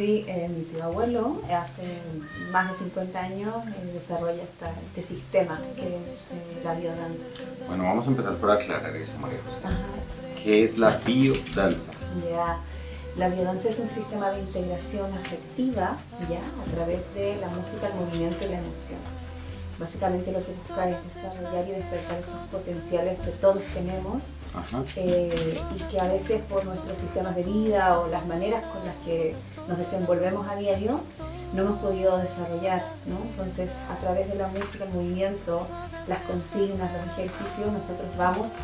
Sí, mi tío abuelo hace más de 50 años desarrolla este sistema que es la biodanza. Bueno, vamos a empezar por aclarar eso, María José. Ajá. ¿Qué es la biodanza? Ya. La biodanza es un sistema de integración afectiva, ya, a través de la música, el movimiento y la emoción. Básicamente lo que busca es desarrollar y despertar esos potenciales que todos tenemos y que a veces por nuestros sistemas de vida o las maneras con las que nos desenvolvemos a diario no hemos podido desarrollar, ¿no? Entonces, a través de la música, el movimiento, las consignas, los ejercicios, nosotros vamos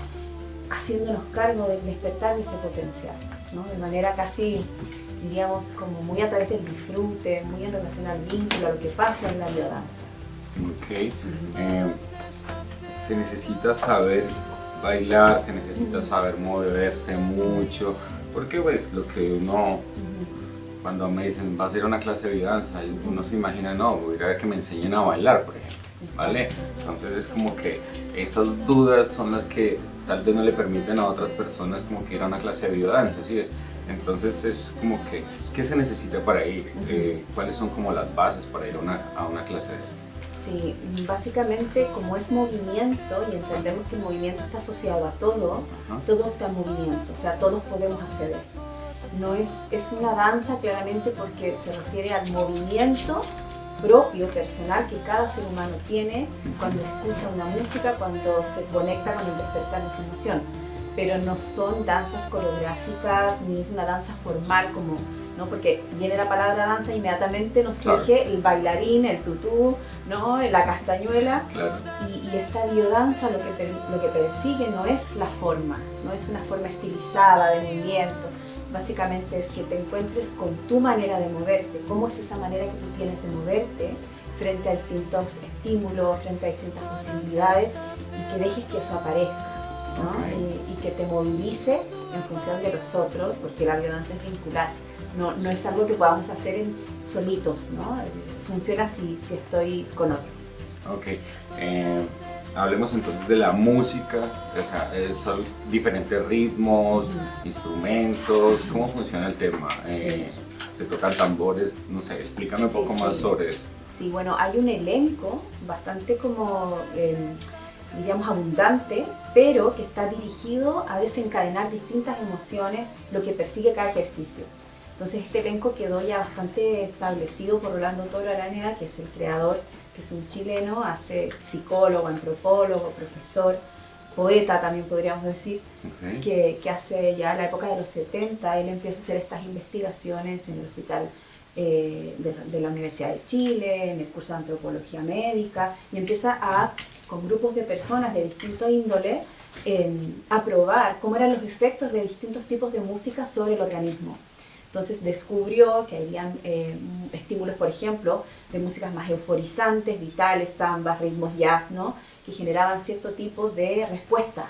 haciéndonos cargo del despertar de ese potencial, ¿no? De manera casi, diríamos, como muy a través del disfrute, muy en relación al vínculo, a lo que pasa en la biodanza. Ok. Se necesita saber bailar, se necesita saber moverse mucho, porque pues lo que uno, cuando me dicen va a ser una clase de danza, uno se imagina, no, voy a ir a ver que me enseñen a bailar, por ejemplo, ¿vale? Entonces es como que esas dudas son las que tal vez no le permiten a otras personas como que ir a una clase de biodanza, ¿sí ves? Entonces es como que, ¿qué se necesita para ir? ¿Cuáles son como las bases para ir a una clase de eso? Sí, básicamente como es movimiento y entendemos que el movimiento está asociado a todo, todo está en movimiento, o sea, todos podemos acceder. No es una danza claramente porque se refiere al movimiento propio, personal, que cada ser humano tiene cuando escucha una música, cuando se conecta con el despertar de su emoción. Pero no son danzas coreográficas ni es una danza formal como, ¿no? Porque viene la palabra danza e inmediatamente nos surge el bailarín, el tutú, ¿no? La castañuela. Claro. Y esta biodanza lo que persigue no es la forma, no es una forma estilizada de movimiento. Básicamente es que te encuentres con tu manera de moverte, cómo es esa manera que tú tienes de moverte frente a distintos estímulos, frente a distintas posibilidades y que dejes que eso aparezca, ¿no? Y que te movilice en función de los otros, porque la biodanza es vincular, no es algo que podamos hacer solitos, ¿no? Funciona si estoy con otro. Ok. Hablemos entonces de la música, o sea, son diferentes ritmos, instrumentos, ¿cómo funciona el tema? ¿Se tocan tambores? No sé, explícame un poco más sobre eso. Sí, bueno, hay un elenco bastante como, digamos, abundante, pero que está dirigido a desencadenar distintas emociones, lo que persigue cada ejercicio. Entonces este elenco quedó ya bastante establecido por Rolando Toro Araneda, que es el creador, que es un chileno, hace psicólogo, antropólogo, profesor, poeta también podríamos decir, que hace ya la época de los 70, él empieza a hacer estas investigaciones en el hospital de la Universidad de Chile, en el curso de antropología médica, y empieza con grupos de personas de distinto índole, a probar cómo eran los efectos de distintos tipos de música sobre el organismo. Entonces descubrió que habían estímulos, por ejemplo, de músicas más euforizantes, vitales, zambas, ritmos jazz, ¿no? Que generaban cierto tipo de respuesta.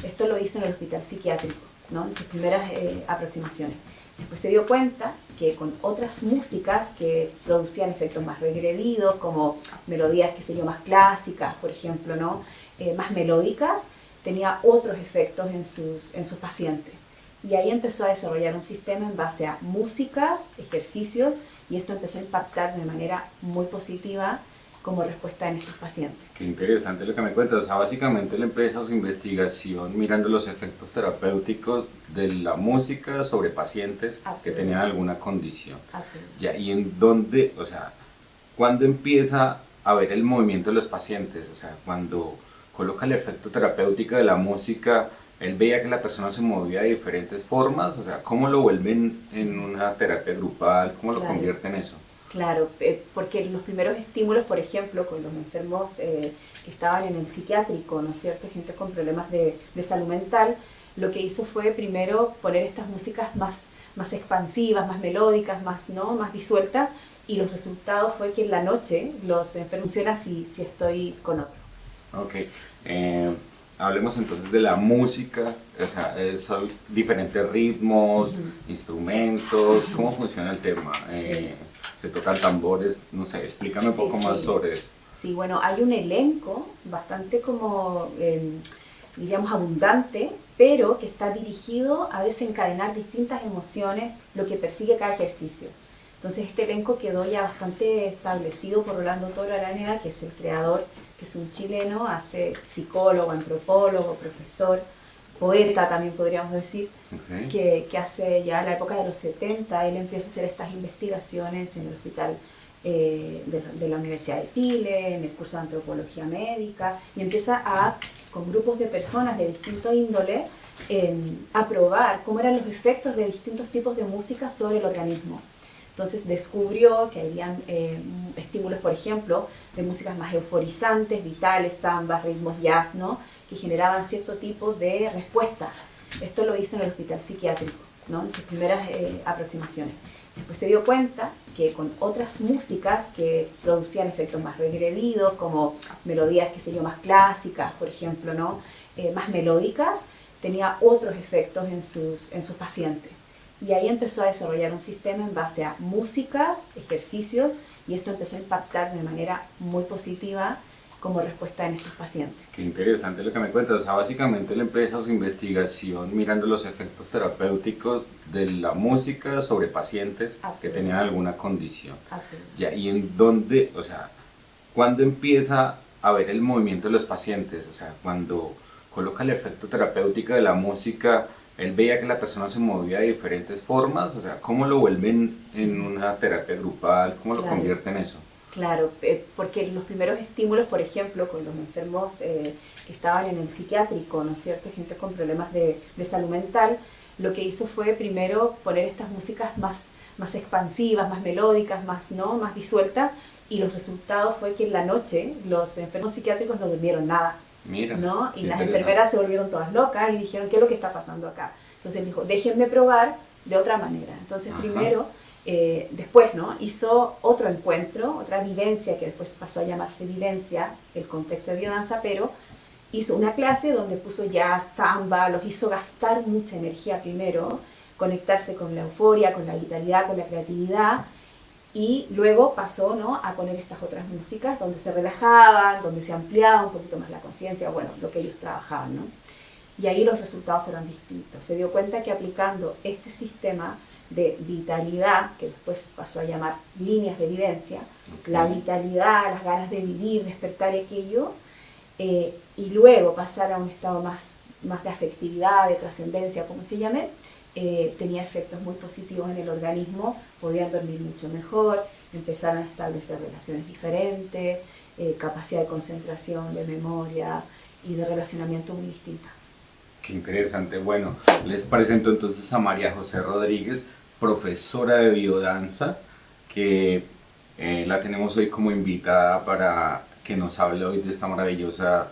Esto lo hizo en el hospital psiquiátrico, ¿no? En sus primeras aproximaciones. Después se dio cuenta que con otras músicas que producían efectos más regredidos, como melodías, qué sé yo, más clásicas, por ejemplo, ¿no? Más melódicas, tenía otros efectos en sus pacientes. Y ahí empezó a desarrollar un sistema en base a músicas, ejercicios, y esto empezó a impactar de manera muy positiva como respuesta en estos pacientes. Qué interesante lo que me cuentas. O sea, básicamente él empieza su investigación mirando los efectos terapéuticos de la música sobre pacientes que tenían alguna condición. Ya, ¿y en dónde, o sea, cuándo empieza a ver el movimiento de los pacientes? O sea, cuando coloca el efecto terapéutico de la música, él veía que la persona se movía de diferentes formas, o sea, ¿cómo lo vuelven en una terapia grupal? ¿Cómo lo convierten en eso? Claro, porque los primeros estímulos, por ejemplo, con los enfermos que estaban en el psiquiátrico, ¿no es cierto?, gente con problemas de salud mental, lo que hizo fue primero poner estas músicas más expansivas, más melódicas, más disueltas, y los resultados fue que en la noche los enfermos funcionan si estoy con otro. Ok. Hablemos entonces de la música, o sea, son diferentes ritmos, instrumentos, ¿cómo funciona el tema? ¿Se tocan tambores? No sé, explícame un poco más sobre eso. Sí, bueno, hay un elenco bastante como, digamos, abundante, pero que está dirigido a desencadenar distintas emociones, lo que persigue cada ejercicio. Entonces este elenco quedó ya bastante establecido por Rolando Toro Araneda, que es el creador, que es un chileno, hace psicólogo, antropólogo, profesor, poeta también podríamos decir, que hace ya en la época de los 70, él empieza a hacer estas investigaciones en el hospital de la Universidad de Chile, en el curso de antropología médica, y empieza con grupos de personas de distinto índole, a probar cómo eran los efectos de distintos tipos de música sobre el organismo. Entonces descubrió que habían estímulos, por ejemplo, de músicas más euforizantes, vitales, zambas, ritmos jazz, ¿no? Que generaban cierto tipo de respuesta. Esto lo hizo en el hospital psiquiátrico, ¿no? En sus primeras aproximaciones. Después se dio cuenta que con otras músicas que producían efectos más regredidos, como melodías, qué sé yo, más clásicas, por ejemplo, ¿no? Más melódicas, tenía otros efectos en sus pacientes. Y ahí empezó a desarrollar un sistema en base a músicas, ejercicios, y esto empezó a impactar de manera muy positiva como respuesta en estos pacientes. Qué interesante lo que me cuentas. O sea, básicamente él empieza su investigación mirando los efectos terapéuticos de la música sobre pacientes que tenían alguna condición. Ya, ¿y en dónde, o sea, cuándo empieza a ver el movimiento de los pacientes? O sea, cuando coloca el efecto terapéutico de la música, él veía que la persona se movía de diferentes formas, o sea, ¿cómo lo vuelven en una terapia grupal? ¿Cómo lo convierten en eso? Claro, porque los primeros estímulos, por ejemplo, con los enfermos que estaban en el psiquiátrico, ¿no es cierto?, gente con problemas de salud mental, lo que hizo fue primero poner estas músicas más expansivas, más melódicas, más disueltas, y los resultados fue que en la noche los enfermos psiquiátricos no durmieron nada. Mira, ¿no? Y las enfermeras se volvieron todas locas y dijeron, ¿qué es lo que está pasando acá? Entonces él dijo, déjenme probar de otra manera. Entonces primero, después, ¿no? Hizo otro encuentro, otra vivencia, que después pasó a llamarse vivencia, el contexto de biodanza, pero hizo una clase donde puso jazz, samba, los hizo gastar mucha energía primero, conectarse con la euforia, con la vitalidad, con la creatividad, y luego pasó, ¿no?, a poner estas otras músicas donde se relajaban, donde se ampliaba un poquito más la conciencia, bueno, lo que ellos trabajaban, ¿no? Y ahí los resultados fueron distintos. Se dio cuenta que aplicando este sistema de vitalidad, que después pasó a llamar líneas de vivencia, la vitalidad, las ganas de vivir, despertar aquello, y luego pasar a un estado más de afectividad, de trascendencia, como se llame, tenía efectos muy positivos en el organismo, podían dormir mucho mejor, empezaron a establecer relaciones diferentes, capacidad de concentración, de memoria y de relacionamiento muy distinta. Qué interesante. Bueno, les presento entonces a María José Rodríguez, profesora de biodanza, que la tenemos hoy como invitada para que nos hable hoy de esta maravillosa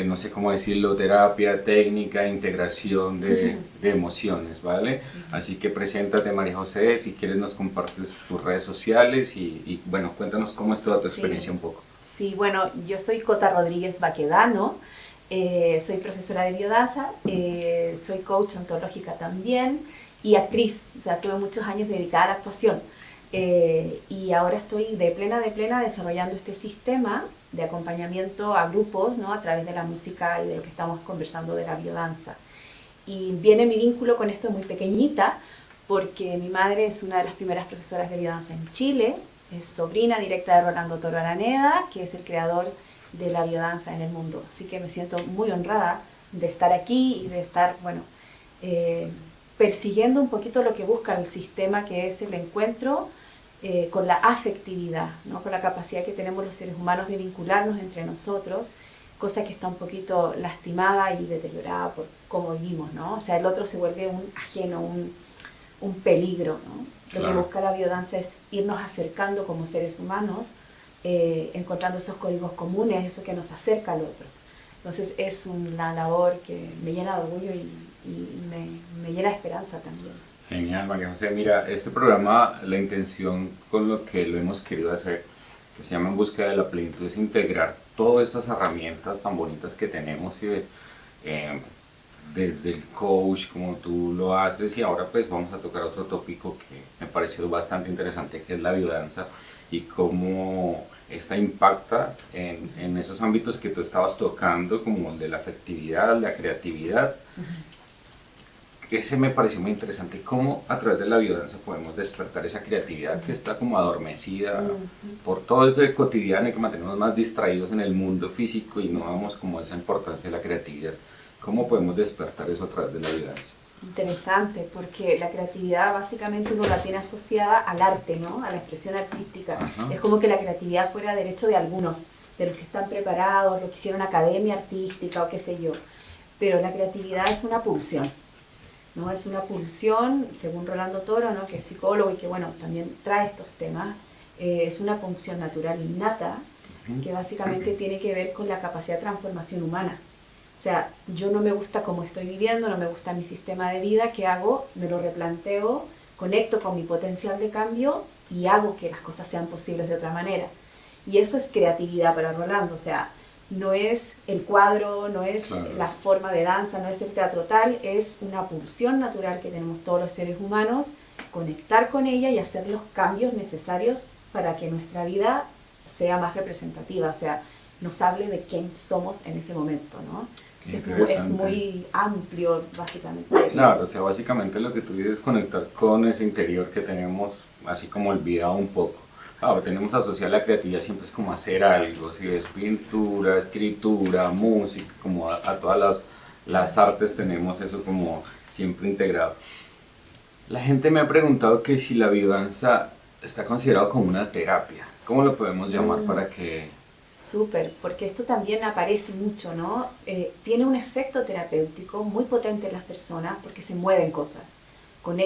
no sé cómo decirlo, terapia, técnica, integración de emociones, ¿vale? Así que preséntate, María José, si quieres nos compartes tus redes sociales y bueno, cuéntanos cómo es toda tu experiencia un poco. Sí, bueno, yo soy Cota Rodríguez Baquedano, soy profesora de biodanza, soy coach ontológica también y actriz, o sea, tuve muchos años dedicada a la actuación y ahora estoy de plena desarrollando este sistema de acompañamiento a grupos, ¿no?, a través de la música y de lo que estamos conversando de la biodanza. Y viene mi vínculo con esto muy pequeñita, porque mi madre es una de las primeras profesoras de biodanza en Chile, es sobrina directa de Rolando Toro Araneda, que es el creador de la biodanza en el mundo. Así que me siento muy honrada de estar aquí y de estar, bueno, persiguiendo un poquito lo que busca el sistema, que es el encuentro con la afectividad, ¿no?, con la capacidad que tenemos los seres humanos de vincularnos entre nosotros, cosa que está un poquito lastimada y deteriorada por cómo vivimos, ¿no? O sea, el otro se vuelve un ajeno, un peligro, ¿no? Claro. Lo que busca la biodanza es irnos acercando como seres humanos, encontrando esos códigos comunes, eso que nos acerca al otro. Entonces es una labor que me llena de orgullo y me llena de esperanza también. Genial, María José. Mira, este programa, la intención con lo que lo hemos querido hacer, que se llama En Búsqueda de la Plenitud, es integrar todas estas herramientas tan bonitas que tenemos y ves, desde el coach, como tú lo haces, y ahora pues vamos a tocar otro tópico que me pareció bastante interesante, que es la biodanza y cómo esta impacta en esos ámbitos que tú estabas tocando, como el de la afectividad, la creatividad. ese me pareció muy interesante, cómo a través de la biodanza podemos despertar esa creatividad que está como adormecida por todo ese cotidiano que mantenemos más distraídos en el mundo físico y no damos como esa importancia de la creatividad. ¿Cómo podemos despertar eso a través de la biodanza? Interesante, porque la creatividad básicamente uno la tiene asociada al arte, ¿no? A la expresión artística. Ajá. Es como que la creatividad fuera derecho de algunos, de los que están preparados, los que hicieron academia artística o qué sé yo. Pero la creatividad es una pulsión, ¿no? Es una pulsión, según Rolando Toro, ¿no? Que es psicólogo y que, bueno, también trae estos temas. Es una pulsión natural innata que básicamente tiene que ver con la capacidad de transformación humana. O sea, yo no me gusta cómo estoy viviendo, no me gusta mi sistema de vida, ¿qué hago? Me lo replanteo, conecto con mi potencial de cambio y hago que las cosas sean posibles de otra manera. Y eso es creatividad para Rolando, o sea, no es el cuadro, no es la forma de danza, no es el teatro tal, es una pulsión natural que tenemos todos los seres humanos, conectar con ella y hacer los cambios necesarios para que nuestra vida sea más representativa, o sea, nos hable de quién somos en ese momento, ¿no? Es muy amplio, básicamente. Claro, o sea, básicamente lo que tú dices es conectar con ese interior que tenemos así como olvidado un poco. Claro, tenemos asociada la creatividad siempre es como hacer algo, si es pintura, escritura, música, como a todas las artes tenemos eso como siempre integrado. La gente me ha preguntado que si la biodanza está considerado como una terapia, ¿cómo lo podemos llamar para que...? Súper, porque esto también aparece mucho, ¿no? Tiene un efecto terapéutico muy potente en las personas porque se mueven cosas.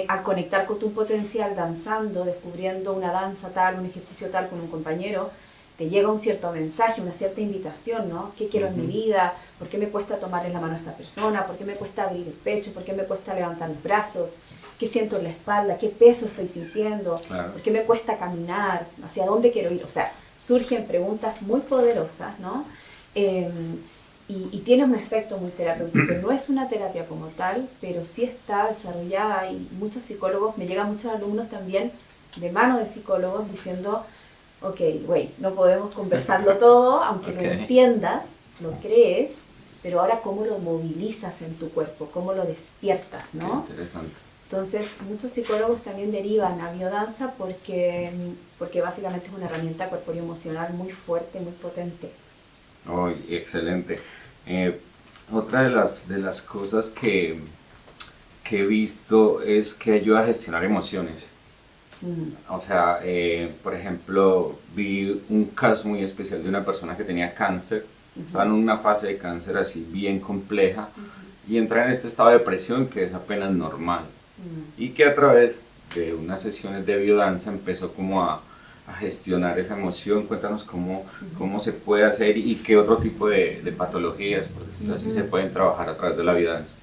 Al conectar con tu potencial danzando, descubriendo una danza tal, un ejercicio tal con un compañero, te llega un cierto mensaje, una cierta invitación, ¿no? ¿Qué quiero en mi vida? ¿Por qué me cuesta tomarle la mano a esta persona? ¿Por qué me cuesta abrir el pecho? ¿Por qué me cuesta levantar los brazos? ¿Qué siento en la espalda? ¿Qué peso estoy sintiendo? Claro. ¿Por qué me cuesta caminar? ¿Hacia dónde quiero ir? O sea, surgen preguntas muy poderosas, ¿no? Y tiene un efecto muy terapéutico. No es una terapia como tal, pero sí está desarrollada y muchos psicólogos, me llegan muchos alumnos también de mano de psicólogos diciendo, ok, güey, no podemos conversarlo todo, aunque lo entiendas, lo crees, pero ahora cómo lo movilizas en tu cuerpo, cómo lo despiertas, ¿no? Qué interesante. Entonces, muchos psicólogos también derivan a biodanza porque básicamente es una herramienta corporio-emocional muy fuerte, muy potente. Oh, excelente. Otra de las cosas que he visto es que ayuda a gestionar emociones. O sea, por ejemplo, vi un caso muy especial de una persona que tenía cáncer, estaba en una fase de cáncer así bien compleja y entra en este estado de depresión que es apenas normal. Y que a través de unas sesiones de biodanza empezó como a gestionar esa emoción. Cuéntanos cómo se puede hacer y qué otro tipo de patologías, por decirlo así, se pueden trabajar a través de la biodanza.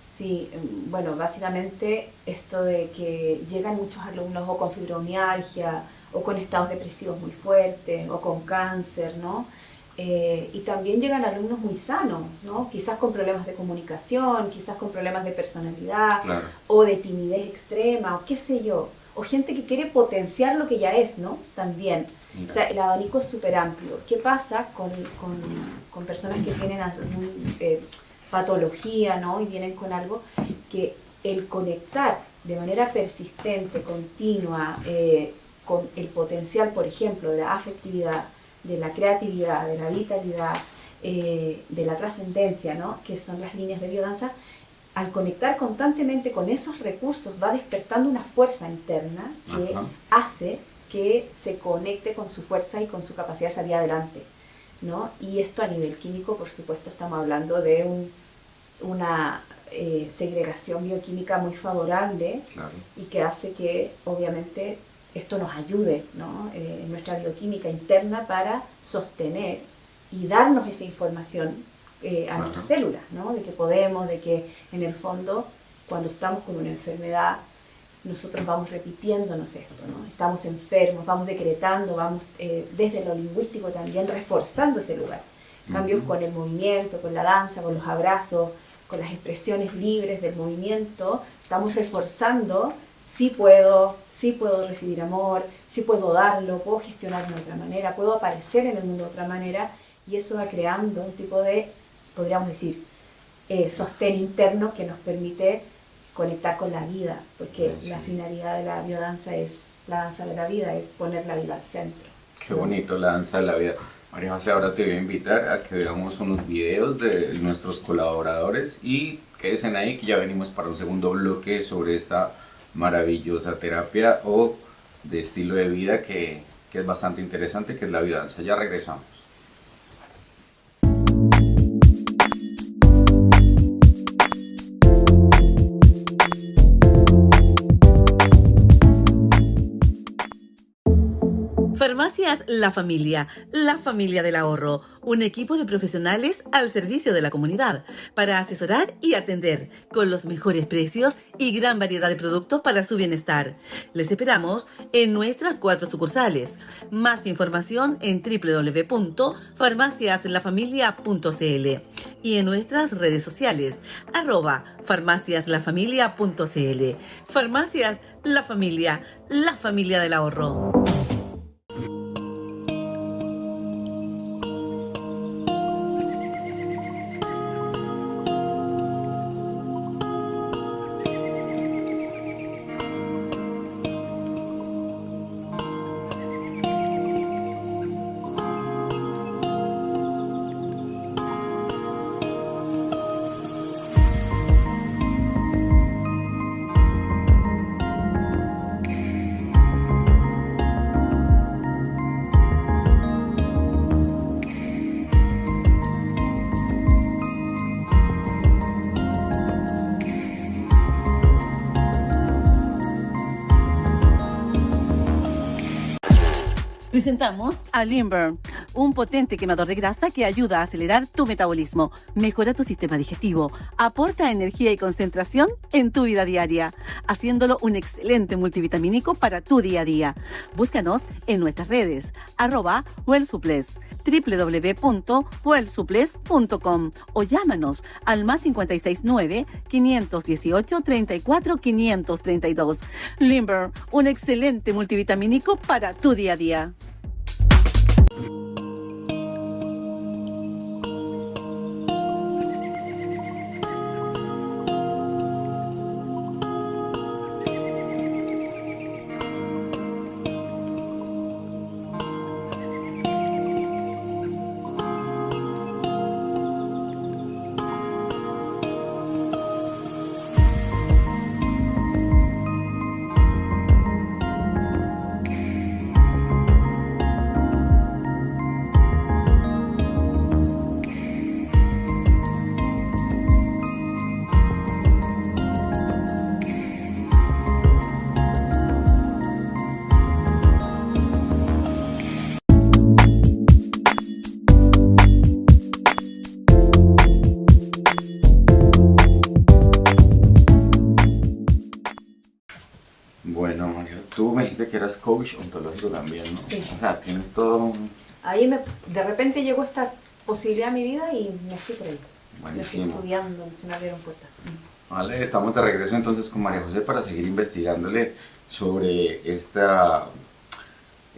Sí, bueno, básicamente esto de que llegan muchos alumnos o con fibromialgia o con estados depresivos muy fuertes o con cáncer, ¿no? Y también llegan alumnos muy sanos, ¿no? Quizás con problemas de comunicación, quizás con problemas de personalidad, claro, o de timidez extrema, o qué sé yo, o gente que quiere potenciar lo que ya es, ¿no? También. Mira. O sea, el abanico es súper amplio. ¿Qué pasa con personas que tienen patología, ¿no? Y vienen con algo que el conectar de manera persistente, continua, con el potencial, por ejemplo, de la afectividad, de la creatividad, de la vitalidad, de la trascendencia, ¿no? Que son las líneas de biodanza, al conectar constantemente con esos recursos va despertando una fuerza interna que hace que se conecte con su fuerza y con su capacidad de salir adelante, ¿no? Y esto a nivel químico, por supuesto, estamos hablando de una segregación bioquímica muy favorable, claro, y que hace que, obviamente, esto nos ayude, ¿no? En nuestra bioquímica interna para sostener y darnos esa información a nuestras células, ¿no? De que podemos, de que en el fondo, cuando estamos con una enfermedad, nosotros vamos repitiéndonos esto, ¿no? Estamos enfermos, vamos decretando, vamos desde lo lingüístico también reforzando ese lugar. Cambios con el movimiento, con la danza, con los abrazos, con las expresiones libres del movimiento, estamos reforzando. Sí puedo recibir amor, sí puedo darlo, puedo gestionarlo de otra manera, puedo aparecer en el mundo de otra manera, y eso va creando un tipo de, podríamos decir, sostén interno que nos permite conectar con la vida, porque Sí. la finalidad de la biodanza es, la danza de la vida, es poner la vida al centro. Qué bonito, la danza de la vida. María José, ahora te voy a invitar a que veamos unos videos de nuestros colaboradores y quédense ahí que ya venimos para un segundo bloque sobre esta maravillosa terapia o de estilo de vida que es bastante interesante, que es la biodanza. Ya regresamos. Farmacias La Familia del ahorro, un equipo de profesionales al servicio de la comunidad para asesorar y atender con los mejores precios y gran variedad de productos para su bienestar. Les esperamos en nuestras 4 sucursales. Más información en www.farmaciaslafamilia.cl y en nuestras redes sociales @farmaciaslafamilia.cl. Farmacias La Familia del ahorro. Presentamos a Limburn, un potente quemador de grasa que ayuda a acelerar tu metabolismo, mejora tu sistema digestivo, aporta energía y concentración en tu vida diaria, haciéndolo un excelente multivitamínico para tu día a día. Búscanos en nuestras redes, @wellsuples, www.wellsuples.com o llámanos al +569 518 34 532. Limburn, un excelente multivitamínico para tu día a día. Bueno, Mario, tú me dijiste que eras coach ontológico también, ¿no? Sí. O sea, tienes todo un... Ahí de repente llegó esta posibilidad a mi vida y me fui por ahí. Me fui Buenísimo. estudiando, se me abrieron puertas. Vale, estamos de regreso entonces con María José para seguir investigándole sobre este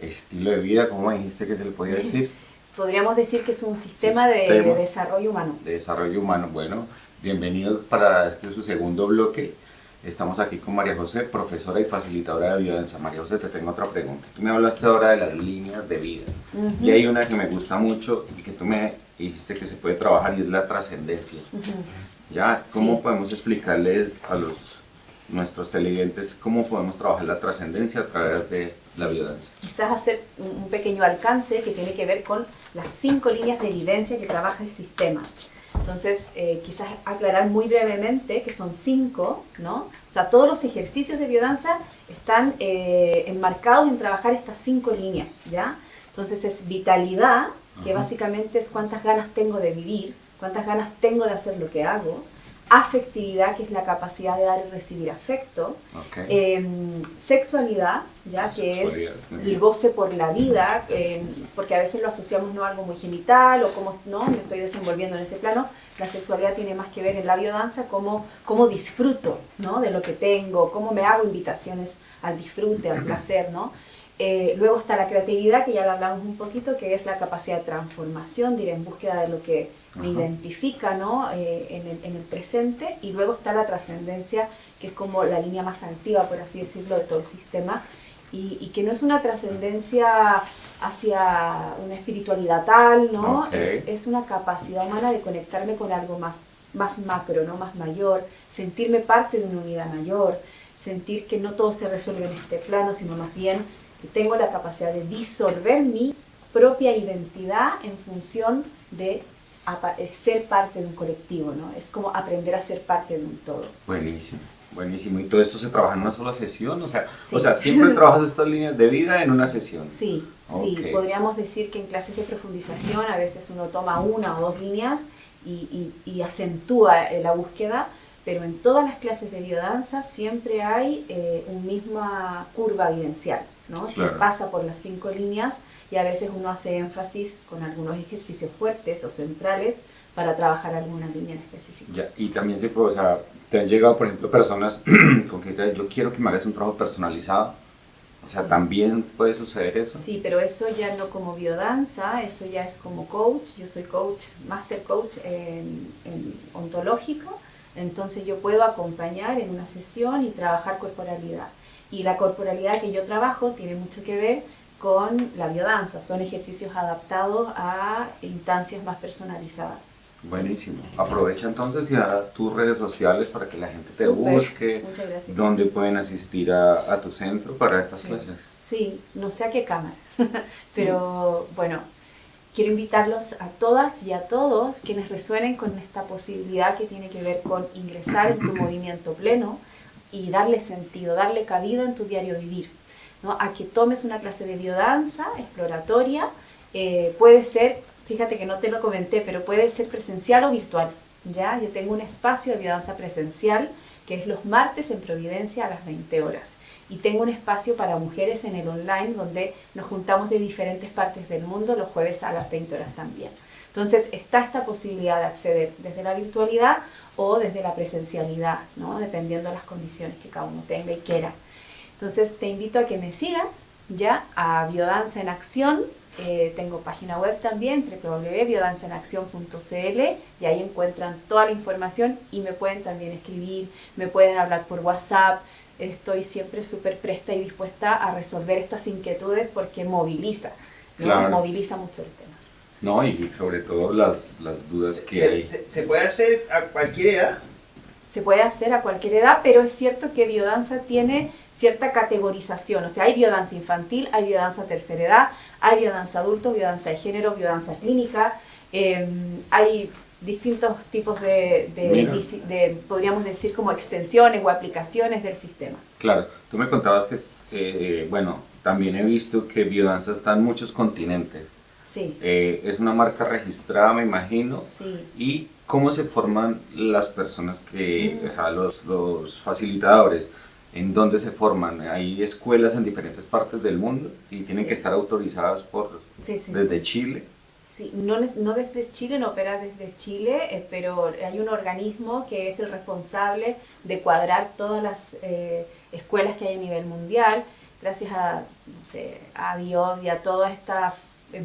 estilo de vida, ¿cómo me dijiste que te le podía decir? Podríamos decir que es un sistema de desarrollo humano. De desarrollo humano. Bueno, bienvenidos para su segundo bloque. Estamos aquí con María José, profesora y facilitadora de biodanza. María José, te tengo otra pregunta. Tú me hablaste ahora de las líneas de vida. Y hay una que me gusta mucho y que tú me dijiste que se puede trabajar y es la trascendencia. ¿Ya? ¿Cómo podemos explicarles a nuestros televidentes cómo podemos trabajar la trascendencia a través de la biodanza? Quizás hacer un pequeño alcance que tiene que ver con las 5 líneas de evidencia que trabaja el sistema. Entonces, quizás aclarar muy brevemente que son 5, ¿no? O sea, todos los ejercicios de biodanza están enmarcados en trabajar estas 5 líneas, ¿ya? Entonces es vitalidad, que básicamente es cuántas ganas tengo de vivir, cuántas ganas tengo de hacer lo que hago. Afectividad, que es la capacidad de dar y recibir afecto. Sexualidad, ya que es el goce por la vida, porque a veces lo asociamos no a algo muy genital o como no me estoy desenvolviendo en ese plano. La sexualidad tiene más que ver en la biodanza cómo disfruto, ¿no? De lo que tengo, cómo me hago invitaciones al disfrute, al placer, ¿no? Luego está la creatividad, que ya la hablamos un poquito, que es la capacidad de transformación, de ir en búsqueda de lo que me identifica, ¿no? En el presente, y luego está la trascendencia, que es como la línea más activa, por así decirlo, de todo el sistema, y que no es una trascendencia hacia una espiritualidad tal, ¿no? Okay. Es una capacidad humana de conectarme con algo más macro, ¿no? Más mayor, sentirme parte de una unidad mayor, sentir que no todo se resuelve en este plano, sino más bien que tengo la capacidad de disolver mi propia identidad en función de ser parte de un colectivo, ¿no? Es como aprender a ser parte de un todo. Buenísimo, buenísimo. ¿Y todo esto se trabaja en una sola sesión? Sí. O sea, ¿siempre trabajas estas líneas de vida en una sesión? Sí, sí. Okay. Podríamos decir que en clases de profundización a veces uno toma una o dos líneas y acentúa la búsqueda, pero en todas las clases de biodanza siempre hay una misma curva vivencial, ¿no? Claro. Que pasa por las 5 líneas, y a veces uno hace énfasis con algunos ejercicios fuertes o centrales para trabajar alguna línea en específico. Ya, y también se puede, o sea, te han llegado, por ejemplo, personas con que yo quiero que me hagas un trabajo personalizado. O sea, Sí. ¿también puede suceder eso? Sí, pero eso ya no como biodanza, eso ya es como coach. Yo soy coach, master coach en ontológico, entonces yo puedo acompañar en una sesión y trabajar corporalidad. Y la corporalidad que yo trabajo tiene mucho que ver con la biodanza, son ejercicios adaptados a instancias más personalizadas. Buenísimo. Aprovecha entonces y da tus redes sociales para que la gente te Súper. busque, Muchas gracias. dónde pueden asistir a tu centro para estas Sí. clases. Sí, no sé a qué cámara, pero bueno, quiero invitarlos a todas y a todos quienes resuenen con esta posibilidad que tiene que ver con ingresar en tu movimiento pleno y darle sentido, darle cabida en tu diario vivir, ¿no? A que tomes una clase de biodanza exploratoria, puede ser, fíjate que no te lo comenté, pero puede ser presencial o virtual, ¿ya? Yo tengo un espacio de biodanza presencial que es los martes en Providencia a las 20 horas. Y tengo un espacio para mujeres en el online donde nos juntamos de diferentes partes del mundo los jueves a las 20 horas también. Entonces está esta posibilidad de acceder desde la virtualidad o desde la presencialidad, ¿no? Dependiendo de las condiciones que cada uno tenga y quiera. Entonces te invito a que me sigas ya a Biodanza en Acción. Tengo página web también, www.biodanzaenaccion.cl, y ahí encuentran toda la información y me pueden también escribir, me pueden hablar por WhatsApp. Estoy siempre súper presta y dispuesta a resolver estas inquietudes porque moviliza, ¿no? Claro. Moviliza mucho el tema. No, y sobre todo las dudas que hay. ¿Se puede hacer a cualquier edad? Se puede hacer a cualquier edad, pero es cierto que biodanza tiene cierta categorización. O sea, hay biodanza infantil, hay biodanza tercera edad, hay biodanza adulto, biodanza de género, biodanza clínica. Hay distintos tipos de, podríamos decir, como extensiones o aplicaciones del sistema. Claro, tú me contabas que, bueno, también he visto que Biodanza está en muchos continentes. Sí. Es una marca registrada, me imagino. Sí. ¿Y cómo se forman las personas que, o sea, los facilitadores? ¿En dónde se forman? Hay escuelas en diferentes partes del mundo y tienen Sí. que estar autorizadas desde Chile. Sí, no desde Chile, no opera desde Chile, pero hay un organismo que es el responsable de cuadrar todas las escuelas que hay a nivel mundial, gracias a, no sé, a Dios y a toda esta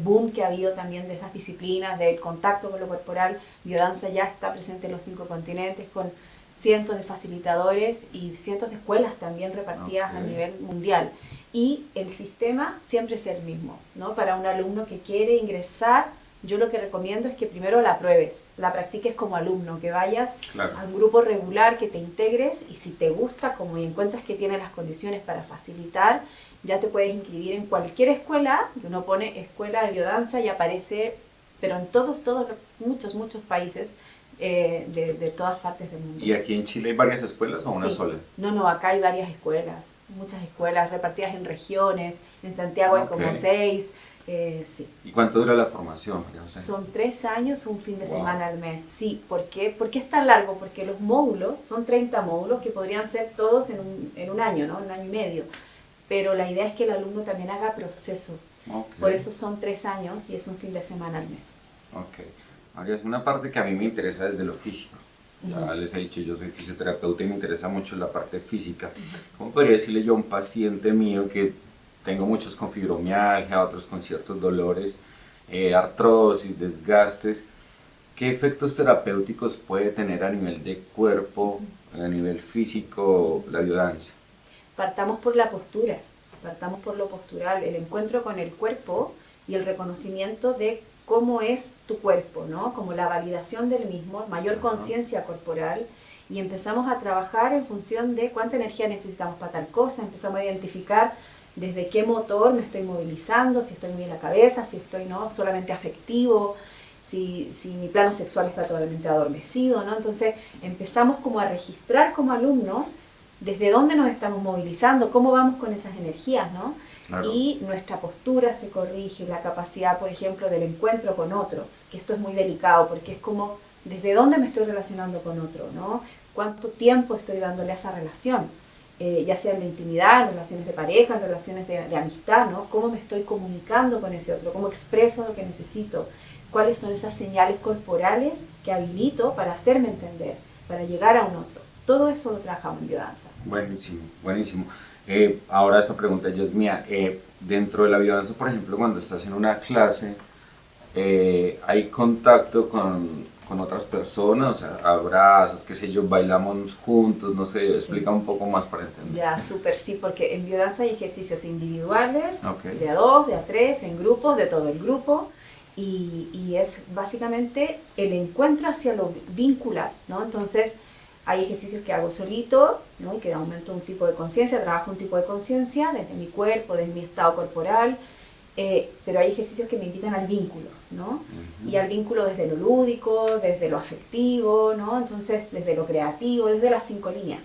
boom que ha habido también de las disciplinas, del contacto con lo corporal. Biodanza ya está presente en los 5 continentes con cientos de facilitadores y cientos de escuelas también repartidas a nivel mundial. Y el sistema siempre es el mismo, ¿no? Para un alumno que quiere ingresar, yo lo que recomiendo es que primero la pruebes, la practiques como alumno, que vayas a un grupo regular, que te integres, y si te gusta, como y encuentras que tiene las condiciones para facilitar, ya te puedes inscribir en cualquier escuela. Uno pone escuela de biodanza y aparece, pero en muchos países de todas partes del mundo. ¿Y aquí en Chile hay varias escuelas o una Sí. sola? No, acá hay varias escuelas, muchas escuelas repartidas en regiones. En Santiago hay como 6. Sí. ¿Y cuánto dura la formación, María José? Son 3 años, un fin de Wow. semana al mes. Sí, ¿por qué? ¿Por qué es tan largo? Porque los módulos, son 30 módulos que podrían ser todos en un año, ¿no? Un año y medio. Pero la idea es que el alumno también haga proceso. Okay. Por eso son 3 años y es un fin de semana al mes. Ok. María, es una parte que a mí me interesa desde lo físico. Ya les he dicho, yo soy fisioterapeuta y me interesa mucho la parte física. ¿Cómo podría decirle yo a un paciente mío que tengo muchos con fibromialgia, otros con ciertos dolores, artrosis, desgastes? ¿qué efectos terapéuticos puede tener a nivel de cuerpo, a nivel físico, la biodanza? Partamos por la postura, partamos por lo postural, el encuentro con el cuerpo y el reconocimiento de cómo es tu cuerpo, ¿no? Como la validación del mismo, mayor conciencia corporal, y empezamos a trabajar en función de cuánta energía necesitamos para tal cosa, empezamos a identificar desde qué motor me estoy movilizando, si estoy muy en la cabeza, si estoy no solamente afectivo, si mi plano sexual está totalmente adormecido, ¿no? Entonces empezamos como a registrar como alumnos desde dónde nos estamos movilizando, cómo vamos con esas energías, ¿no? Claro. Y nuestra postura se corrige, la capacidad, por ejemplo, del encuentro con otro, que esto es muy delicado porque es como desde dónde me estoy relacionando con otro, ¿no? Cuánto tiempo estoy dándole a esa relación, ya sea en la intimidad, en relaciones de pareja, en relaciones de amistad, ¿no? Cómo me estoy comunicando con ese otro, cómo expreso lo que necesito, cuáles son esas señales corporales que habilito para hacerme entender, para llegar a un otro. Todo eso lo trabajamos en biodanza. Buenísimo, buenísimo. Ahora esta pregunta ya es mía. Dentro de la biodanza, por ejemplo, cuando estás en una clase, ¿hay contacto con otras personas? O sea, abrazos, qué sé yo, bailamos juntos, no sé, explica un poco más para entender. Ya, súper, sí, porque en biodanza hay ejercicios individuales, de a dos, de a tres, en grupos, de todo el grupo, y es básicamente el encuentro hacia lo vincular, ¿no? Entonces, hay ejercicios que hago solito, ¿no? Y que aumento un tipo de conciencia, trabajo un tipo de conciencia desde mi cuerpo, desde mi estado corporal, pero hay ejercicios que me invitan al vínculo, ¿no? Y al vínculo desde lo lúdico, desde lo afectivo, ¿no? Entonces, desde lo creativo, desde las 5 líneas.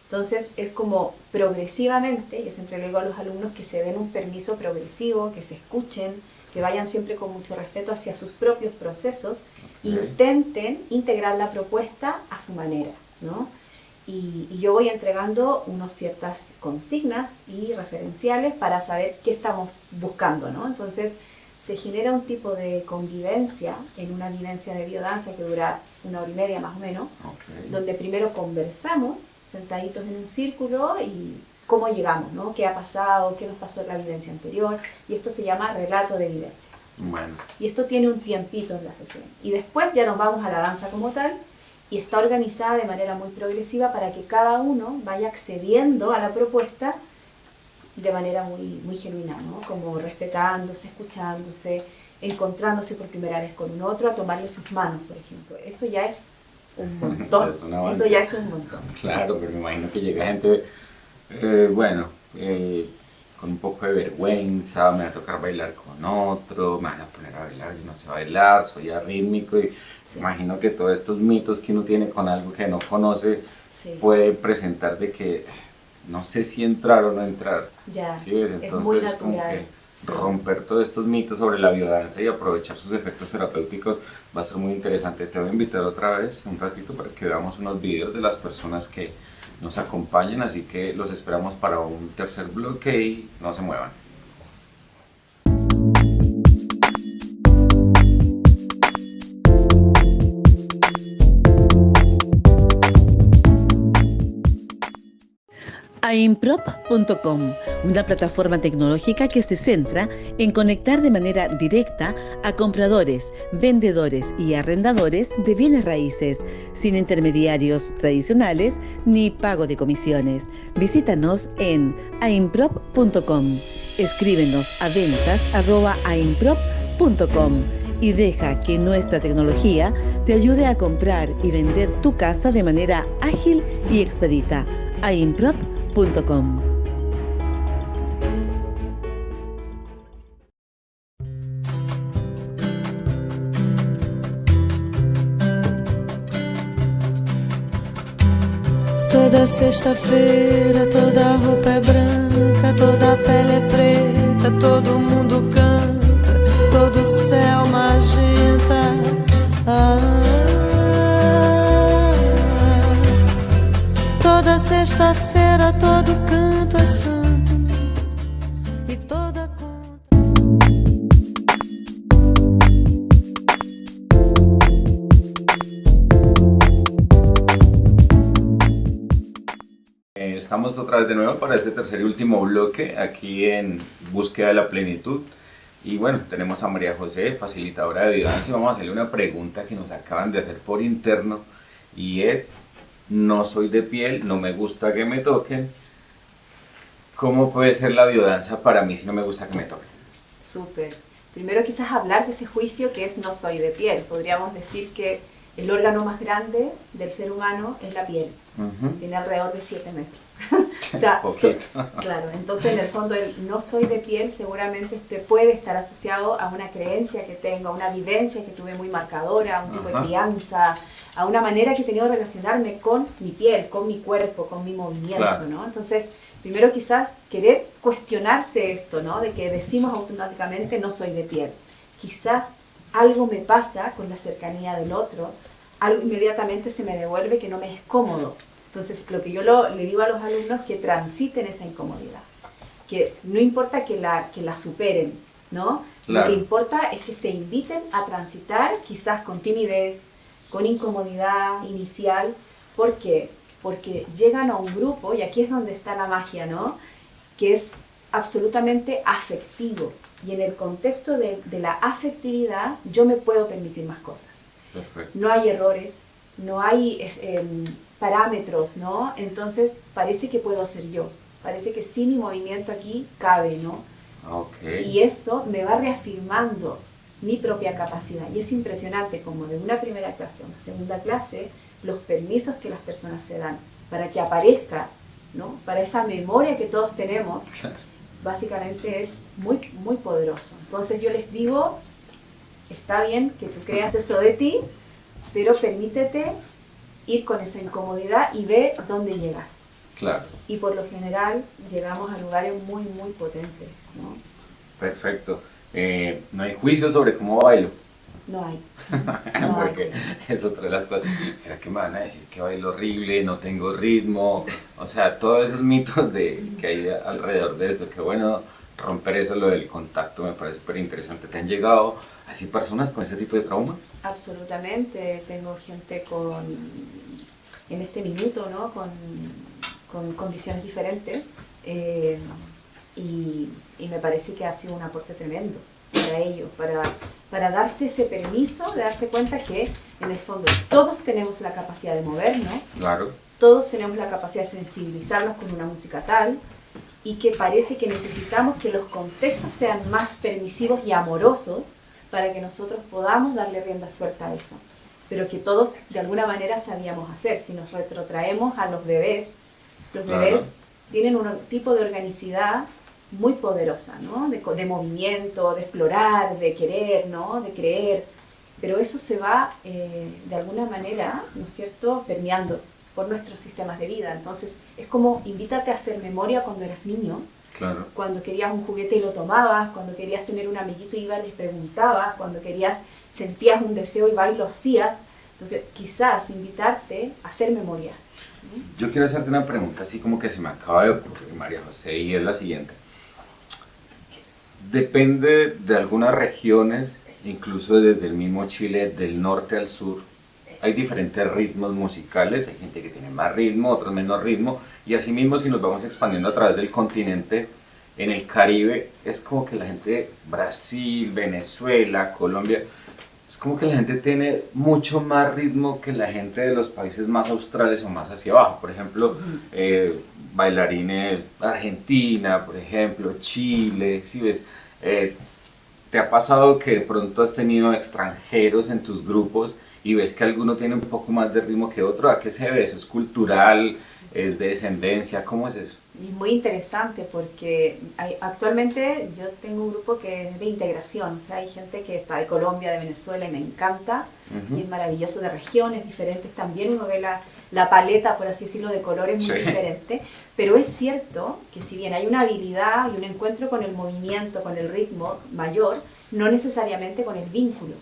Entonces, es como progresivamente, yo siempre le digo a los alumnos que se den un permiso progresivo, que se escuchen, que vayan siempre con mucho respeto hacia sus propios procesos, intenten integrar la propuesta a su manera, ¿no? Y yo voy entregando unas ciertas consignas y referenciales para saber qué estamos buscando, ¿no? Entonces se genera un tipo de convivencia en una vivencia de biodanza que dura 1 hora y media más o menos, donde primero conversamos sentaditos en un círculo y cómo llegamos, ¿no? ¿Qué ha pasado? ¿Qué nos pasó en la vivencia anterior? Y esto se llama relato de vivencia. Bueno. Y esto tiene un tiempito en la sesión. Y después ya nos vamos a la danza como tal, y está organizada de manera muy progresiva para que cada uno vaya accediendo a la propuesta de manera muy, muy genuina, ¿no? Como respetándose, escuchándose, encontrándose por primera vez con un otro, a tomarle sus manos, por ejemplo. Eso ya es un montón. Eso ya es un montón. Claro, sí. Pero me imagino que llega gente, con un poco de vergüenza, me va a tocar bailar con otro, me van a poner a bailar, yo no sé bailar, soy arrítmico y imagino que todos estos mitos que uno tiene con algo que no conoce puede presentar de que no sé si entrar o no entrar. Ya, ¿Sí ves? Entonces, es muy natural. como que romper todos estos mitos sobre la biodanza y aprovechar sus efectos terapéuticos va a ser muy interesante. Te voy a invitar otra vez un ratito para que veamos unos videos de las personas que nos acompañan, así que los esperamos para un tercer bloque y no se muevan. Aimprop.com, una plataforma tecnológica que se centra en conectar de manera directa a compradores, vendedores y arrendadores de bienes raíces, sin intermediarios tradicionales ni pago de comisiones. Visítanos en aimprop.com. Escríbenos a ventas@aimprop.com y deja que nuestra tecnología te ayude a comprar y vender tu casa de manera ágil y expedita. aimprop.com. Toda sexta-feira, toda roupa é branca, toda a pele é preta, todo mundo canta, todo céu magenta. Toda sexta-feira, todo canto é santo e toda conta. Estamos otra vez de nuevo para este tercer y último bloque aquí en Búsqueda de la Plenitud. Y bueno, tenemos a María José, facilitadora de biodanza, y vamos a hacerle una pregunta que nos acaban de hacer por interno, y es, no soy de piel, no me gusta que me toquen, ¿cómo puede ser la biodanza para mí si no me gusta que me toquen? Súper. Primero quizás hablar de ese juicio que es no soy de piel. Podríamos decir que el órgano más grande del ser humano es la piel. Tiene alrededor de 7 metros. O sea, claro, entonces en el fondo el no soy de piel seguramente puede estar asociado a una creencia que tengo, a una vivencia que tuve muy marcadora, a un tipo de crianza, a una manera que he tenido de relacionarme con mi piel, con mi cuerpo, con mi movimiento, ¿no? Entonces, primero quizás querer cuestionarse esto, ¿no? De que decimos automáticamente no soy de piel. Quizás algo me pasa con la cercanía del otro, algo inmediatamente se me devuelve que no me es cómodo. Entonces, lo que yo le digo a los alumnos es que transiten esa incomodidad, que no importa que la superen, ¿no? Claro. Lo que importa es que se inviten a transitar, quizás con timidez, con incomodidad inicial. ¿Por qué? Porque llegan a un grupo, y aquí es donde está la magia, ¿no? Que es absolutamente afectivo. Y en el contexto de la afectividad, yo me puedo permitir más cosas. Perfecto. No hay errores, no hay parámetros, ¿no? Entonces parece que puedo ser yo, parece que sí mi movimiento aquí cabe, ¿no? Okay. Y eso me va reafirmando mi propia capacidad. Y es impresionante como de una primera clase a una segunda clase, los permisos que las personas se dan para que aparezca, ¿no? Para esa memoria que todos tenemos, básicamente es muy, muy poderoso. Entonces yo les digo, está bien que tú creas eso de ti, pero permítete ir con esa incomodidad y ve dónde llegas. Claro. Y por lo general llegamos a lugares muy, muy potentes, ¿no? Perfecto. No hay juicio sobre cómo bailo. No hay. Porque es otra de las cosas. ¿Será que me van a decir que bailo horrible, no tengo ritmo? O sea, todos esos mitos que hay alrededor de esto. Qué bueno romper eso, lo del contacto, me parece súper interesante. ¿Te han llegado así personas con ese tipo de traumas? Absolutamente. Tengo gente en este minuto, ¿no? Con condiciones diferentes. Y me parece que ha sido un aporte tremendo para ellos, para darse ese permiso de darse cuenta que en el fondo todos tenemos la capacidad de movernos, claro. Todos tenemos la capacidad de sensibilizarnos con una música tal, y que parece que necesitamos que los contextos sean más permisivos y amorosos para que nosotros podamos darle rienda suelta a eso, pero que todos de alguna manera sabíamos hacer. Si nos retrotraemos a los bebés tienen un tipo de organicidad muy poderosa, ¿no? De movimiento, de explorar, de querer, ¿no? De creer, pero eso se va de alguna manera, ¿no es cierto?, permeando por nuestros sistemas de vida. Entonces es como invítate a hacer memoria cuando eras niño, claro. Cuando querías un juguete y lo tomabas, cuando querías tener un amiguito y ibas y les preguntabas, cuando sentías un deseo y vas y lo hacías. Entonces quizás invitarte a hacer memoria. Yo quiero hacerte una pregunta así como que se me acaba de ocurrir, María José, y es la siguiente. Depende de algunas regiones, incluso desde el mismo Chile, del norte al sur, hay diferentes ritmos musicales, hay gente que tiene más ritmo, otros menos ritmo, y así mismo si nos vamos expandiendo a través del continente, en el Caribe, es como que la gente de Brasil, Venezuela, Colombia, es como que la gente tiene mucho más ritmo que la gente de los países más australes o más hacia abajo. Por ejemplo, bailarines Argentina, por ejemplo, Chile, ¿sí ves? ¿Te ha pasado que de pronto has tenido extranjeros en tus grupos y ves que alguno tiene un poco más de ritmo que otro? ¿A qué se ve eso? ¿Es cultural? ¿Es de descendencia? ¿Cómo es eso? Es muy interesante porque actualmente yo tengo un grupo que es de integración, o sea, hay gente que está de Colombia, de Venezuela, y me encanta, y es maravilloso, de regiones diferentes también, uno ve la paleta, por así decirlo, de colores muy diferente, pero es cierto que si bien hay una habilidad y un encuentro con el movimiento, con el ritmo mayor, no necesariamente con el vínculo,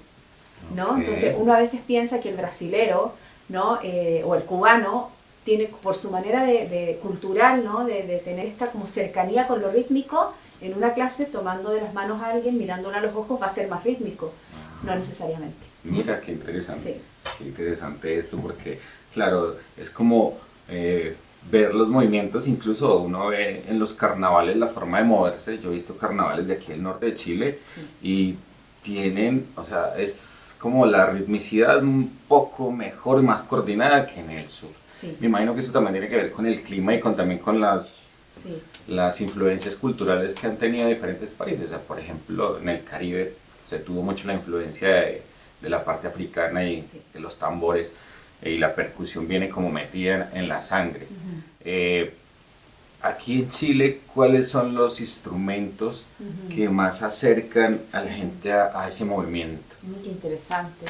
¿no? Entonces uno a veces piensa que el brasilero, ¿no? O el cubano tiene, por su manera de cultural, ¿no? de tener esta como cercanía con lo rítmico, en una clase tomando de las manos a alguien, mirándola a los ojos, va a ser más rítmico. No necesariamente. Mira, qué interesante. Sí. Qué interesante esto, porque, claro, es como ver los movimientos, incluso uno ve en los carnavales la forma de moverse. Yo he visto carnavales de aquí del norte de Chile Sí. y tienen, o sea, es como la ritmicidad un poco mejor y más coordinada que en el sur. Sí, Me imagino que eso también tiene que ver con el clima y también con sí, las influencias culturales que han tenido diferentes países. O sea, por ejemplo, en el Caribe se tuvo mucho la influencia de la parte africana y Sí. de los tambores, y la percusión viene como metida en la sangre. Aquí en Chile, ¿cuáles son los instrumentos que más acercan a la gente a ese movimiento? Qué interesante.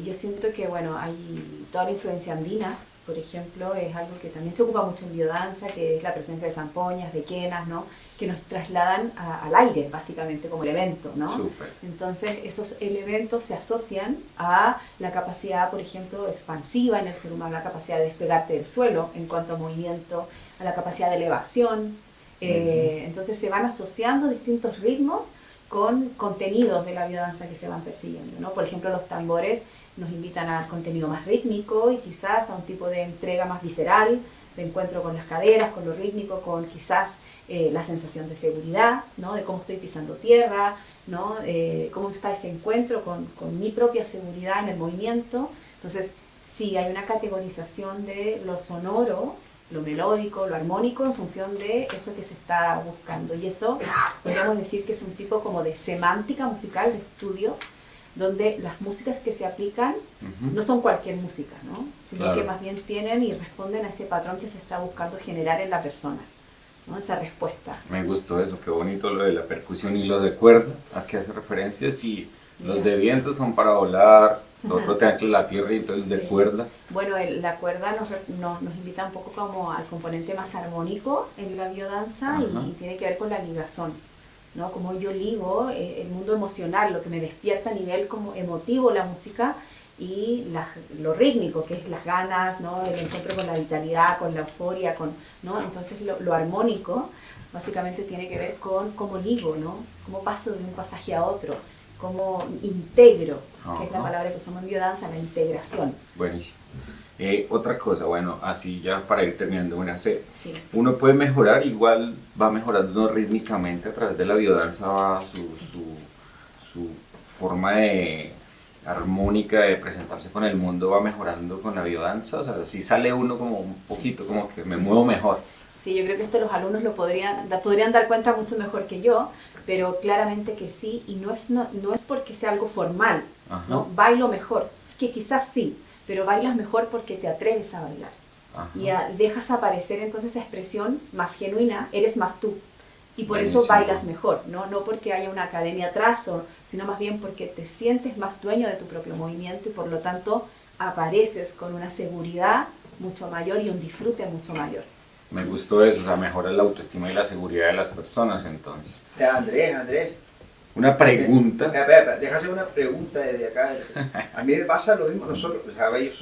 Yo siento que, bueno, hay toda la influencia andina, por ejemplo, es algo que también se ocupa mucho en biodanza, que es la presencia de zampoñas, de quenas, ¿no? Que nos trasladan al aire, básicamente, como elemento, ¿no? Súper. Entonces, esos elementos se asocian a la capacidad, por ejemplo, expansiva en el ser humano, la capacidad de despegarte del suelo en cuanto a movimiento, a la capacidad de elevación. Entonces, se van asociando distintos ritmos con contenidos de la biodanza que se van persiguiendo, ¿no? Por ejemplo, los tambores nos invitan al contenido más rítmico y quizás a un tipo de entrega más visceral, de encuentro con las caderas, con lo rítmico, con quizás la sensación de seguridad, ¿no? De cómo estoy pisando tierra, ¿no? Cómo está ese encuentro con mi propia seguridad en el movimiento. Entonces, sí, hay una categorización de lo sonoro, lo melódico, lo armónico, en función de eso que se está buscando. Y eso podríamos decir que es un tipo como de semántica musical, de estudio, donde las músicas que se aplican no son cualquier música, ¿no? Sino Claro. que más bien tienen y responden a ese patrón que se está buscando generar en la persona, ¿no? Esa respuesta. Me gustó eso, qué bonito lo de la percusión y lo de cuerda, a qué hace referencia. Si los de viento son para volar, los otros te anclan la tierra y entonces de Sí. cuerda. Bueno, la cuerda nos invita un poco como al componente más armónico en la biodanza Ajá. y tiene que ver con la ligazón, ¿no? Como yo ligo el mundo emocional, lo que me despierta a nivel como emotivo la música y lo rítmico, que es las ganas, ¿no? El encuentro con la vitalidad, con la euforia, ¿no? Entonces lo armónico básicamente tiene que ver con cómo ligo, ¿no? Cómo paso de un pasaje a otro, cómo integro, que es la Ajá. palabra que usamos en biodanza, la integración. Buenísimo. Otra cosa, bueno, así ya para ir terminando, bueno, Sí. uno puede mejorar, igual va mejorando uno rítmicamente a través de la biodanza, va su forma de armónica de presentarse con el mundo va mejorando con la biodanza. O sea, si sale uno como un poquito, como que me muevo mejor. Sí, yo creo que esto los alumnos lo podrían dar cuenta mucho mejor que yo, pero claramente que sí, y no es porque sea algo formal, Ajá. ¿no? Bailo mejor, es que quizás sí, pero bailas mejor porque te atreves a bailar. Ajá. Y dejas aparecer entonces esa expresión más genuina, eres más tú. Y por Buenísimo. eso bailas mejor, ¿no? No porque haya una academia atrás, sino más bien porque te sientes más dueño de tu propio movimiento y por lo tanto apareces con una seguridad mucho mayor y un disfrute mucho mayor. Me gustó eso, o sea, mejora la autoestima y la seguridad de las personas, entonces. Andrés. Una pregunta. Espera, deja hacer una pregunta desde acá. A mí me pasa lo mismo nosotros, pues, ¿sabes?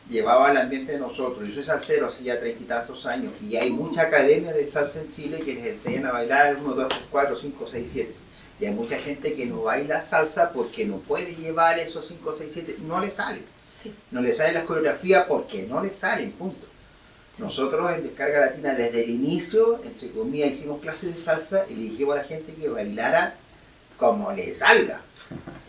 Llevaba el ambiente de nosotros, yo soy salsero hace ya 30 y tantos años y hay mucha academia de salsa en Chile que les enseñan a bailar 1, 2, 3, 4, 5, 6, 7 y hay mucha gente que no baila salsa porque no puede llevar esos 5, 6, 7, no le sale, Sí. no le sale las coreografías porque no le salen, punto. Sí. Nosotros en Descarga Latina desde el inicio, entre comillas, hicimos clases de salsa y le dijimos a la gente que bailara como le salga.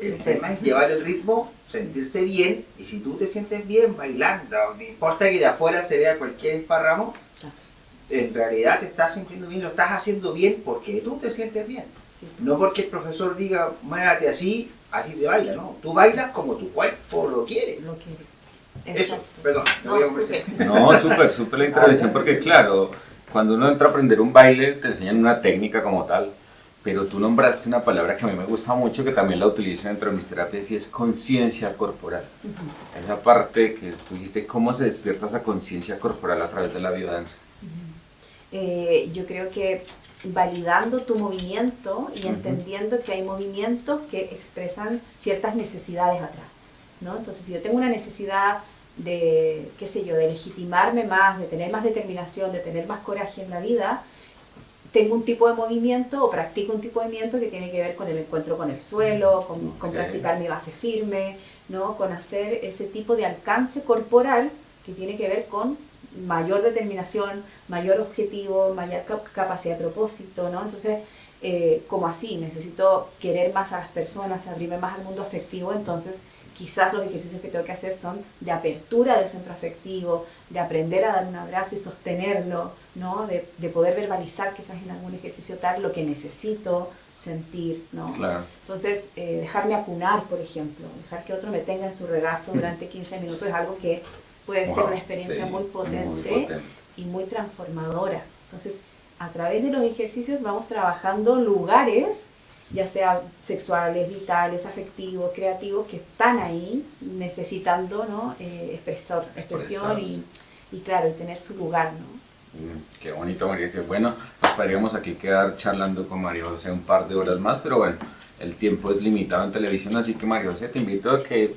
El tema es llevar el ritmo, sentirse bien, y si tú te sientes bien bailando, no importa que de afuera se vea cualquier esparramo, en realidad te estás sintiendo bien, lo estás haciendo bien porque tú te sientes bien. Sí. No porque el profesor diga, muévate así, así se baila, no. Tú bailas como tu cuerpo lo quiere. Lo que... Eso, Exacto. perdón, me No, voy a súper. conversar. No, súper la intervención, porque claro, cuando uno entra a aprender un baile, te enseñan una técnica como tal, pero tú nombraste una palabra que a mí me gusta mucho, que también la utilizo dentro de mis terapias, y es conciencia corporal. Esa parte que tú dijiste, ¿cómo se despierta esa conciencia corporal a través de la biodanza? Yo creo que validando tu movimiento y entendiendo que hay movimientos que expresan ciertas necesidades atrás, ¿no? Entonces, si yo tengo una necesidad de, qué sé yo, de legitimarme más, de tener más determinación, de tener más coraje en la vida, tengo un tipo de movimiento o practico un tipo de movimiento que tiene que ver con el encuentro con el suelo, con practicar mi base firme, ¿no? Con hacer ese tipo de alcance corporal que tiene que ver con mayor determinación, mayor objetivo, mayor capacidad de propósito, ¿no? Entonces, como así, necesito querer más a las personas, abrirme más al mundo afectivo, entonces quizás los ejercicios que tengo que hacer son de apertura del centro afectivo, de aprender a dar un abrazo y sostenerlo, ¿no? De poder verbalizar quizás en algún ejercicio tal lo que necesito sentir, ¿no? Claro. Entonces, dejarme acunar, por ejemplo, dejar que otro me tenga en su regazo durante 15 minutos es algo que puede ser una experiencia sí, muy potente y muy transformadora. Entonces, a través de los ejercicios vamos trabajando lugares, ya sea sexuales, vitales, afectivos, creativos, que están ahí necesitando, ¿no? expresión y claro, y tener su lugar, ¿no? Qué bonito, María José. Bueno, nos podríamos aquí quedar charlando con María José un par de horas más, pero bueno, el tiempo es limitado en televisión, así que María José, te invito a que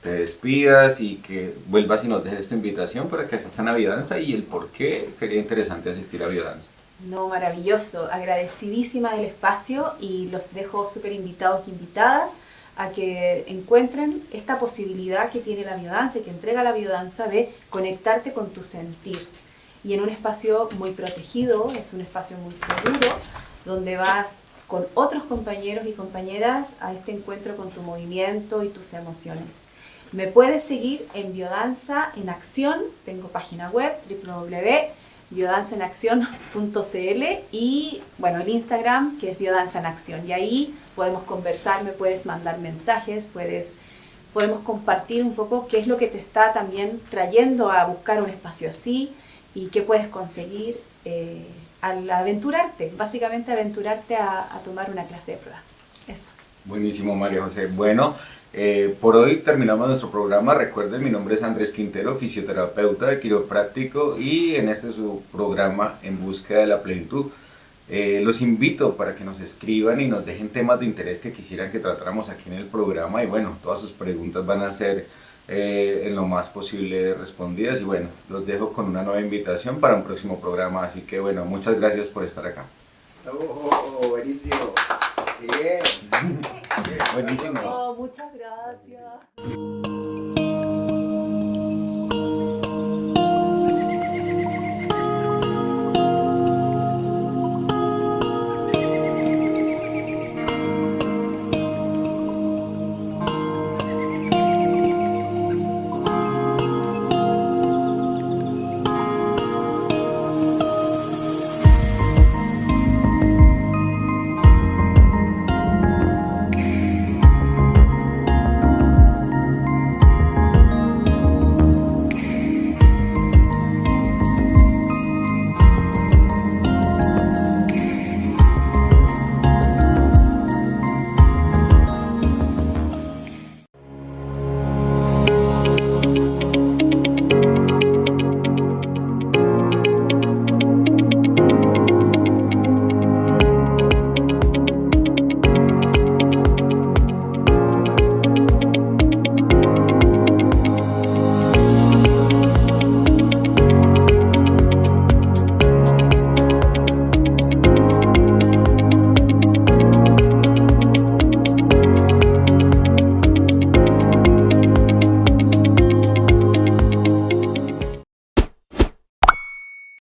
te despidas y que vuelvas y nos dejes tu invitación para que asistan a Biodanza y el por qué sería interesante asistir a Biodanza. No, maravilloso, agradecidísima del espacio y los dejo súper invitados y invitadas a que encuentren esta posibilidad que tiene la biodanza y que entrega la biodanza de conectarte con tu sentir. Y en un espacio muy protegido, es un espacio muy seguro, donde vas con otros compañeros y compañeras a este encuentro con tu movimiento y tus emociones. Me puedes seguir en Biodanza en Acción, tengo página web www.biodanzaenaccion.cl y bueno, el Instagram que es Biodanza en Acción. Y ahí podemos conversar, me puedes mandar mensajes, podemos compartir un poco qué es lo que te está también trayendo a buscar un espacio así y qué puedes conseguir al aventurarte, básicamente aventurarte a tomar una clase de prueba. Eso. Buenísimo, María José. Bueno, por hoy terminamos nuestro programa. Recuerden, mi nombre es Andrés Quintero, fisioterapeuta de quiropráctico y en este su programa En Búsqueda de la Plenitud. Los invito para que nos escriban y nos dejen temas de interés que quisieran que tratáramos aquí en el programa y bueno, todas sus preguntas van a ser en lo más posible respondidas y bueno, los dejo con una nueva invitación para un próximo programa, así que bueno, muchas gracias por estar acá. Oh, buenísimo. Bien. Buenísimo. Oh, muchas gracias.